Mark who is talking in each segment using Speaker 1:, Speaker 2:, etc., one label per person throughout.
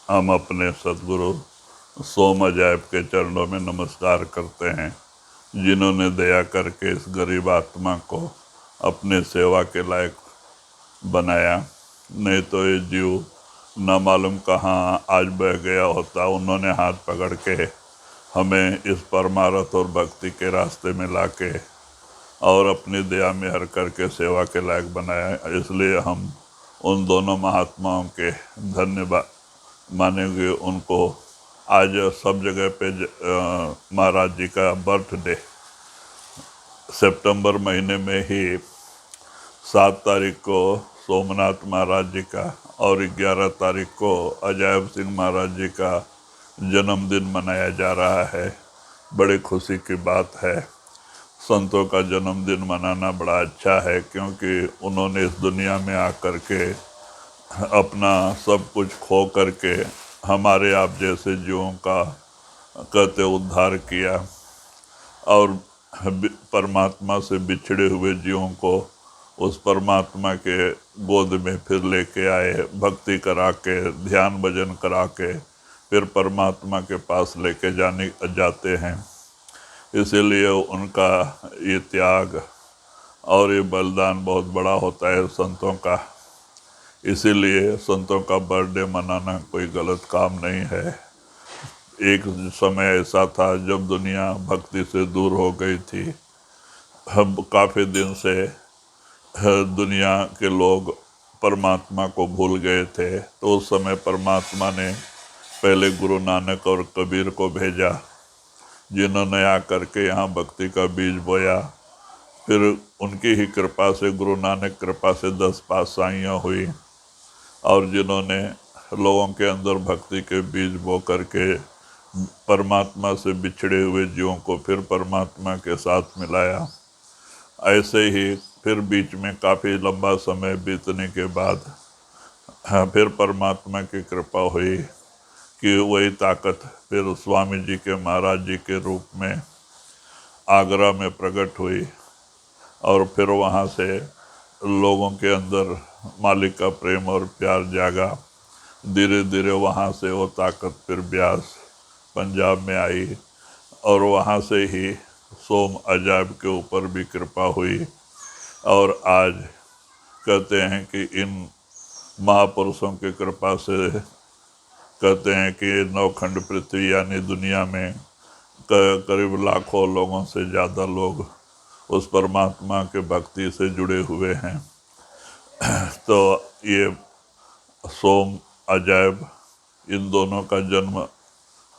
Speaker 1: हम अपने सद्गुरु सोम अजायब के चरणों में नमस्कार करते हैं, जिन्होंने दया करके इस गरीब आत्मा को अपने सेवा के लायक बनाया। नहीं तो ये जीव न मालूम कहाँ आज बह गया होता। उन्होंने हाथ पकड़ के हमें इस परमार्थ और भक्ति के रास्ते में लाके और अपनी दया में हर करके सेवा के लायक बनाया। इसलिए हम उन दोनों महात्माओं के धन्यवाद मानेंगे। उनको आज सब जगह पे महाराज जी का बर्थडे सितंबर महीने में ही 7 तारीख को सोमनाथ महाराज जी का और 11 तारीख को अजायब सिंह महाराज जी का जन्मदिन मनाया जा रहा है। बड़ी खुशी की बात है। संतों का जन्मदिन मनाना बड़ा अच्छा है, क्योंकि उन्होंने इस दुनिया में आकर के अपना सब कुछ खो करके हमारे आप जैसे जीवों का कहते उद्धार किया और परमात्मा से बिछड़े हुए जीवों को उस परमात्मा के गोद में फिर लेके आए। भक्ति करा के, ध्यान भजन करा के फिर परमात्मा के पास लेके जाते हैं। इसीलिए उनका ये त्याग और ये बलिदान बहुत बड़ा होता है संतों का। इसीलिए संतों का बर्थडे मनाना कोई गलत काम नहीं है। एक समय ऐसा था जब दुनिया भक्ति से दूर हो गई थी। हम काफ़ी दिन से दुनिया के लोग परमात्मा को भूल गए थे, तो उस समय परमात्मा ने पहले गुरु नानक और कबीर को भेजा, जिन्होंने आकर के यहाँ भक्ति का बीज बोया। फिर उनकी ही कृपा से, गुरु नानक कृपा से 10 पातशाहियाँ हुई और जिन्होंने लोगों के अंदर भक्ति के बीज बो करके परमात्मा से बिछड़े हुए जीवों को फिर परमात्मा के साथ मिलाया। ऐसे ही फिर बीच में काफ़ी लंबा समय बीतने के बाद फिर परमात्मा की कृपा हुई कि वही ताकत फिर स्वामी जी के, महाराज जी के रूप में आगरा में प्रकट हुई और फिर वहाँ से लोगों के अंदर मालिक का प्रेम और प्यार जागा। धीरे धीरे वहाँ से वो ताकत फिर ब्यास पंजाब में आई और वहाँ से ही सोम अजायब के ऊपर भी कृपा हुई। और आज कहते हैं कि इन महापुरुषों की कृपा से कहते हैं कि नौखंड पृथ्वी यानी दुनिया में करीब लाखों लोगों से ज़्यादा लोग उस परमात्मा के भक्ति से जुड़े हुए हैं। तो ये सोम अजायब इन दोनों का जन्म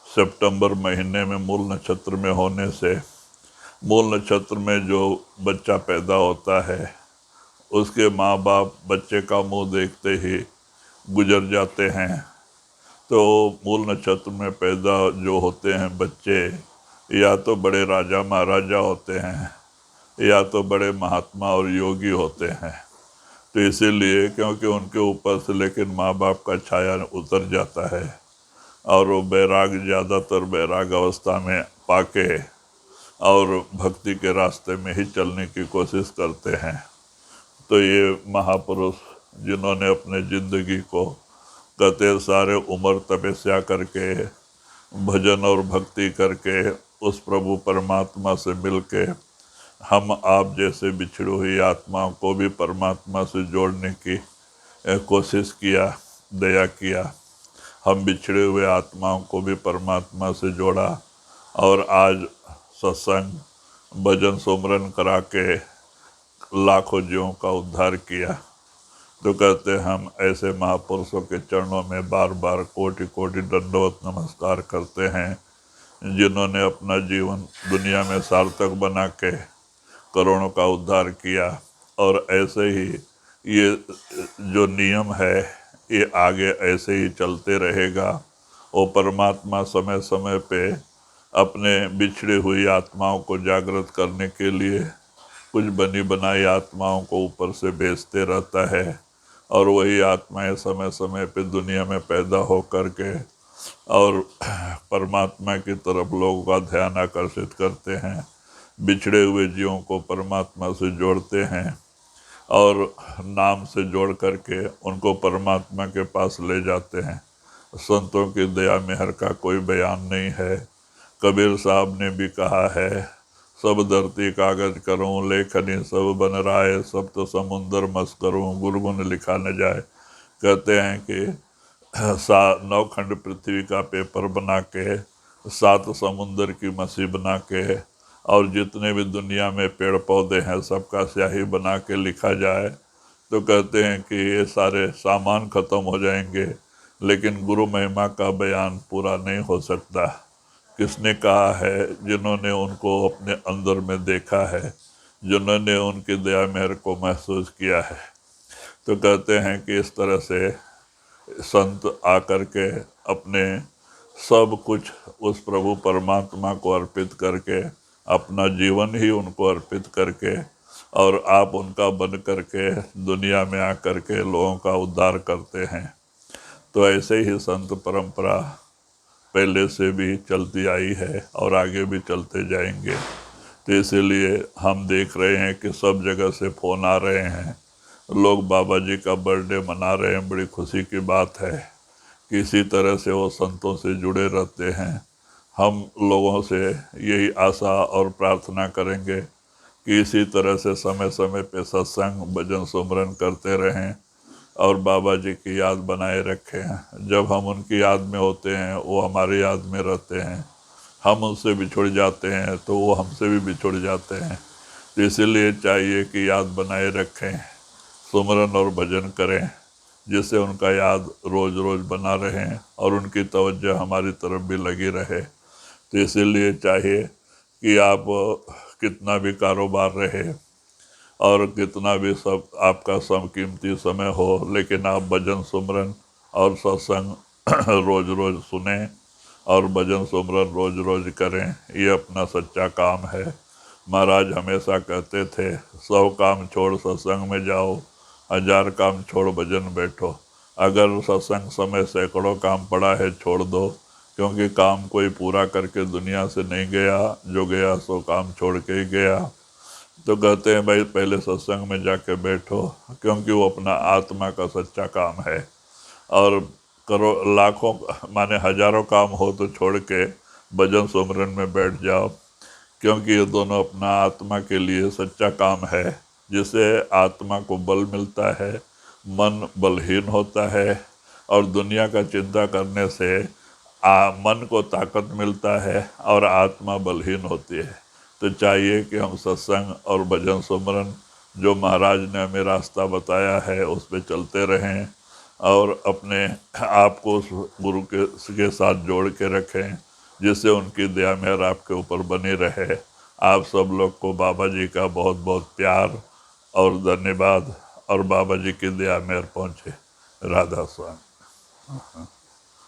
Speaker 1: सितंबर महीने में मूल नक्षत्र में होने से, मूल नक्षत्र में जो बच्चा पैदा होता है उसके माँ बाप बच्चे का मुंह देखते ही गुजर जाते हैं। तो मूल नक्षत्र में पैदा जो होते हैं बच्चे, या तो बड़े राजा महाराजा होते हैं या तो बड़े महात्मा और योगी होते हैं। तो इसीलिए क्योंकि उनके ऊपर से लेकिन माँ बाप का छाया उतर जाता है और वो बैराग, ज़्यादातर बैराग अवस्था में पाके और भक्ति के रास्ते में ही चलने की कोशिश करते हैं। तो ये महापुरुष जिन्होंने अपने ज़िंदगी को कहते सारे उम्र तपस्या करके, भजन और भक्ति करके उस प्रभु परमात्मा से मिलके हम आप जैसे बिछड़ी हुई आत्माओं को भी परमात्मा से जोड़ने की कोशिश किया, दया किया। हम बिछड़े हुए आत्माओं को भी परमात्मा से जोड़ा और आज सत्संग, भजन, सुमरन करा के लाखों जीवों का उद्धार किया। तो कहते हैं हम ऐसे महापुरुषों के चरणों में बार बार कोटि कोटि दंडवत नमस्कार करते हैं, जिन्होंने अपना जीवन दुनिया में सार्थक बना के करोड़ों का उद्धार किया। और ऐसे ही ये जो नियम है ये आगे ऐसे ही चलते रहेगा। वो परमात्मा समय समय पे अपने बिछड़ी हुई आत्माओं को जागृत करने के लिए कुछ बनी बनाई आत्माओं को ऊपर से भेजते रहता है और वही आत्माएं समय समय पे दुनिया में पैदा हो करके और परमात्मा की तरफ लोगों का ध्यान आकर्षित करते हैं, बिछड़े हुए जीवों को परमात्मा से जोड़ते हैं और नाम से जोड़ करके उनको परमात्मा के पास ले जाते हैं। संतों की दया मेहर का कोई बयान नहीं है। कबीर साहब ने भी कहा है, सब धरती कागज करूं, लेखनी सब बन राय, सब तो समुंदर मस करूं, गुरगुन लिखा न जाए। कहते हैं कि 9 खंड पृथ्वी का पेपर बना के, 7 समुंदर की मसी बना के, और जितने भी दुनिया में पेड़ पौधे हैं सबका स्याही बना के लिखा जाए, तो कहते हैं कि ये सारे सामान खत्म हो जाएंगे, लेकिन गुरु महिमा का बयान पूरा नहीं हो सकता। किसने कहा है? जिन्होंने उनको अपने अंदर में देखा है, जिन्होंने उनकी दया मेहर को महसूस किया है। तो कहते हैं कि इस तरह से संत आकर के अपने सब कुछ उस प्रभु परमात्मा को अर्पित करके, अपना जीवन ही उनको अर्पित करके, और आप उनका बन करके दुनिया में आकर के लोगों का उद्धार करते हैं। तो ऐसे ही संत परंपरा पहले से भी चलती आई है और आगे भी चलते जाएंगे। तो इसीलिए हम देख रहे हैं कि सब जगह से फ़ोन आ रहे हैं, लोग बाबा जी का बर्थडे मना रहे हैं। बड़ी खुशी की बात है कि इसी तरह से वो संतों से जुड़े रहते हैं। हम लोगों से यही आशा और प्रार्थना करेंगे कि इसी तरह से समय समय पे सत्संग भजन सुमरन करते रहें और बाबा जी की याद बनाए रखें। जब हम उनकी याद में होते हैं, वो हमारी याद में रहते हैं। हम उनसे बिछुड़ जाते हैं तो वो हमसे भी बिछुड़ जाते हैं। तो इसीलिए चाहिए कि याद बनाए रखें, सुमरन और भजन करें, जिससे उनका याद रोज़ रोज़ बना रहें और उनकी तवज्जो हमारी तरफ भी लगी रहे। तो इसीलिए चाहिए कि आप कितना भी कारोबार रहे और कितना भी सब आपका कीमती समय हो, लेकिन आप भजन सुमरन और सत्संग रोज़ रोज़ सुने और भजन सुमरन रोज़ रोज़ करें। ये अपना सच्चा काम है। महाराज हमेशा कहते थे, 100 काम छोड़ सत्संग में जाओ, 1000 काम छोड़ भजन बैठो। अगर सत्संग समय सैकड़ों काम पड़ा है, छोड़ दो, क्योंकि काम कोई पूरा करके दुनिया से नहीं गया, जो गया सो काम छोड़ के ही गया। तो कहते हैं भाई पहले सत्संग में जाके बैठो, क्योंकि वो अपना आत्मा का सच्चा काम है। और करो लाखों माने हजारों काम हो तो छोड़ के भजन सुमरन में बैठ जाओ, क्योंकि ये दोनों अपना आत्मा के लिए सच्चा काम है, जिससे आत्मा को बल मिलता है, मन बलहीन होता है, और दुनिया का चिंता करने से मन को ताकत मिलता है और आत्मा बलहीन होती है। तो चाहिए कि हम सत्संग और भजन सुमरन जो महाराज ने हमें रास्ता बताया है उस पर चलते रहें और अपने आप को उस गुरु के साथ जोड़ के रखें, जिससे उनकी दया मेहर आपके ऊपर बनी रहे। आप सब लोग को बाबा जी का बहुत बहुत प्यार और धन्यवाद, और बाबा जी की दया मेहर पहुँचे। राधा स्वामी।